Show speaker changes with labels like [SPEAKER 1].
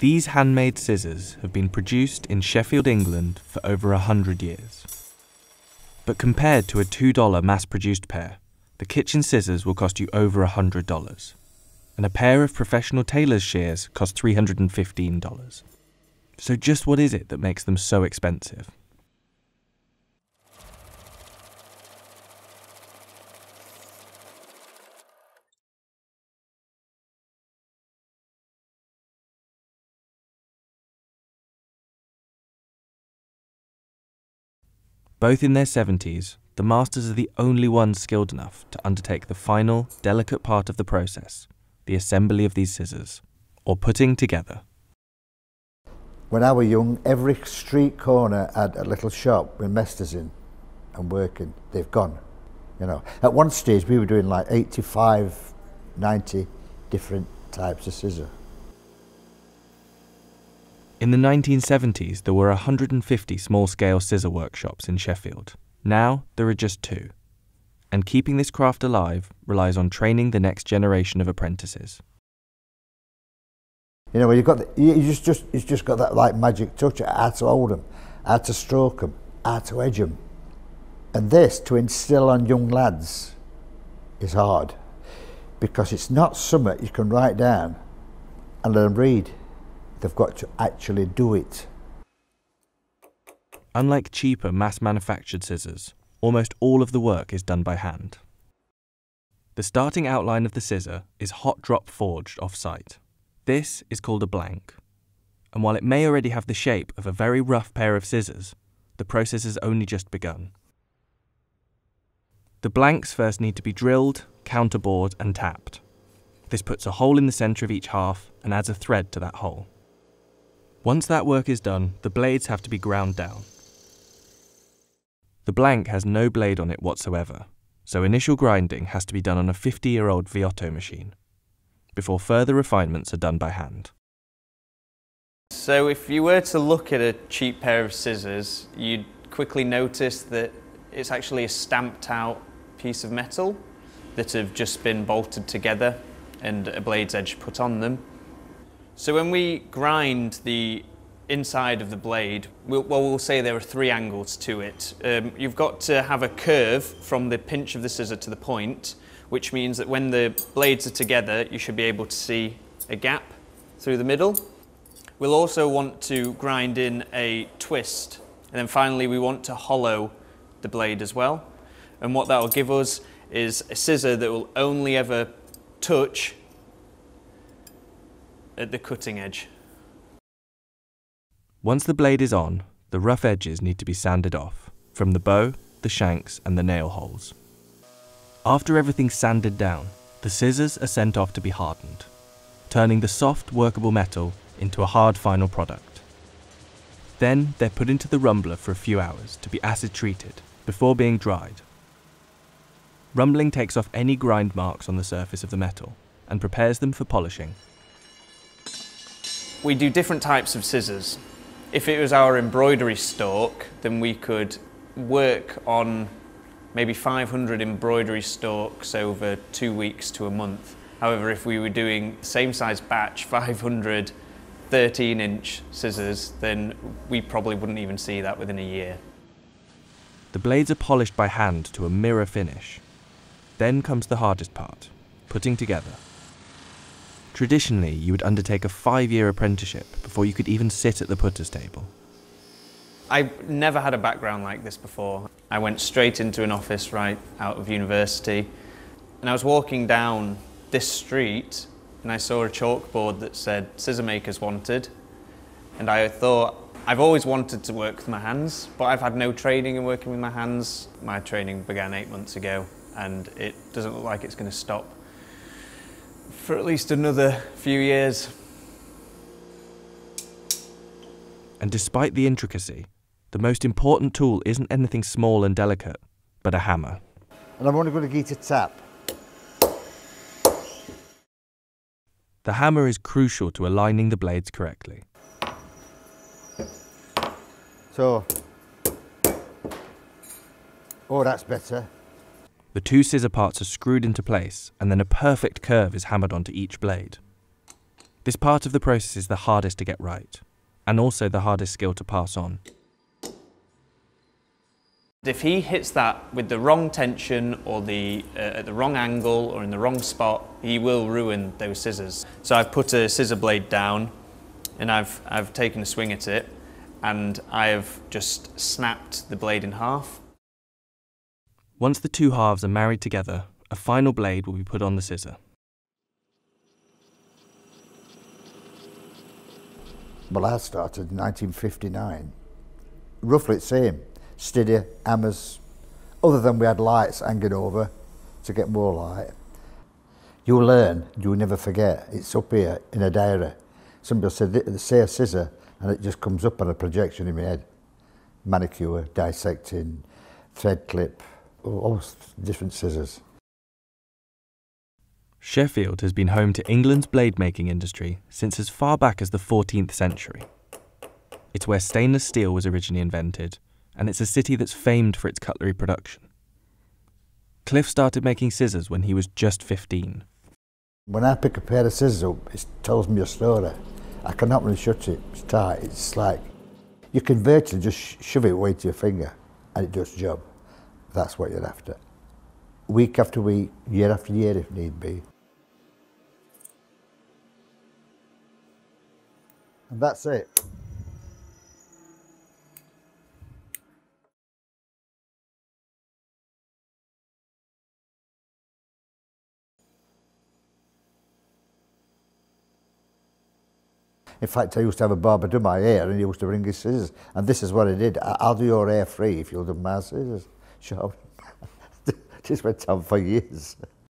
[SPEAKER 1] These handmade scissors have been produced in Sheffield, England for over 100 years. But compared to a $2 mass-produced pair, the kitchen scissors will cost you over $100, and a pair of professional tailor's shears cost $315. So just what is it that makes them so expensive? Both in their 70s, the masters are the only ones skilled enough to undertake the final, delicate part of the process, the assembly of these scissors, or putting together.
[SPEAKER 2] When I was young, every street corner had a little shop with masters in and working. They've gone, you know. At one stage we were doing like 85, 90 different types of scissor.
[SPEAKER 1] In the 1970s, there were 150 small-scale scissor workshops in Sheffield. Now, there are just 2. And keeping this craft alive relies on training the next generation of apprentices.
[SPEAKER 2] You know, when you've got you just got that like magic touch, how to hold them, how to stroke them, how to edge them. And this, to instill on young lads, is hard. Because it's not something you can write down and let them read. They've got to actually do it.
[SPEAKER 1] Unlike cheaper mass-manufactured scissors, almost all of the work is done by hand. The starting outline of the scissor is hot drop forged off-site. This is called a blank. And while it may already have the shape of a very rough pair of scissors, the process has only just begun. The blanks first need to be drilled, counterbored and tapped. This puts a hole in the centre of each half and adds a thread to that hole. Once that work is done, the blades have to be ground down. The blank has no blade on it whatsoever, so initial grinding has to be done on a 50-year-old Viotto machine, before further refinements are done by hand.
[SPEAKER 3] So if you were to look at a cheap pair of scissors, you'd quickly notice that it's actually a stamped out piece of metal that have just been bolted together and a blade's edge put on them. So when we grind the inside of the blade, we'll say there are 3 angles to it. You've got to have a curve from the pinch of the scissor to the point, which means that when the blades are together, you should be able to see a gap through the middle. We'll also want to grind in a twist, and then finally we want to hollow the blade as well. And what that will give us is a scissor that will only ever touch at the cutting edge.
[SPEAKER 1] Once the blade is on, the rough edges need to be sanded off, from the bow, the shanks and the nail holes. After everything's sanded down, the scissors are sent off to be hardened, turning the soft, workable metal into a hard final product. Then they're put into the rumbler for a few hours to be acid treated before being dried. Rumbling takes off any grind marks on the surface of the metal and prepares them for polishing.
[SPEAKER 3] We do different types of scissors. If it was our embroidery stalk, then we could work on maybe 500 embroidery stalks over 2 weeks to a month. However, if we were doing the same size batch, 500 13-inch scissors, then we probably wouldn't even see that within a year.
[SPEAKER 1] The blades are polished by hand to a mirror finish. Then comes the hardest part, putting together. Traditionally, you would undertake a 5-year apprenticeship before you could even sit at the putter's table.
[SPEAKER 3] I never had a background like this before. I went straight into an office right out of university, and I was walking down this street and I saw a chalkboard that said scissor makers wanted, and I thought, I've always wanted to work with my hands, but I've had no training in working with my hands. My training began 8 months ago and it doesn't look like it's going to stop for at least another few years.
[SPEAKER 1] And despite the intricacy, the most important tool isn't anything small and delicate, but a hammer.
[SPEAKER 2] And I'm only going to get a tap.
[SPEAKER 1] The hammer is crucial to aligning the blades correctly.
[SPEAKER 2] So, oh, that's better.
[SPEAKER 1] The 2 scissor parts are screwed into place, and then a perfect curve is hammered onto each blade. This part of the process is the hardest to get right, and also the hardest skill to pass on.
[SPEAKER 3] If he hits that with the wrong tension or at the wrong angle or in the wrong spot, he will ruin those scissors. So I've put a scissor blade down and I've taken a swing at it and I've just snapped the blade in half.
[SPEAKER 1] Once the two halves are married together, a final blade will be put on the scissor.
[SPEAKER 2] Well, I started in 1959. Roughly the same. Steady, hammers. Other than we had lights hanging over to get more light. You learn, you never forget. It's up here in a diary. Somebody said, say a scissor, and it just comes up on a projection in my head. Manicure, dissecting, thread clip, all different scissors.
[SPEAKER 1] Sheffield has been home to England's blade-making industry since as far back as the 14th century. It's where stainless steel was originally invented, and it's a city that's famed for its cutlery production. Cliff started making scissors when he was just 15.
[SPEAKER 2] When I pick a pair of scissors up, it tells me a story. I can open and shut it, it's tight. It's like, you can virtually just shove it away to your finger, and it does the job. That's what you're after. Week after week, year after year if need be. And that's it. In fact, I used to have a barber do my hair and he used to bring his scissors. And this is what I did. I'll do your hair free if you'll do my scissors. Sure. This went on for years.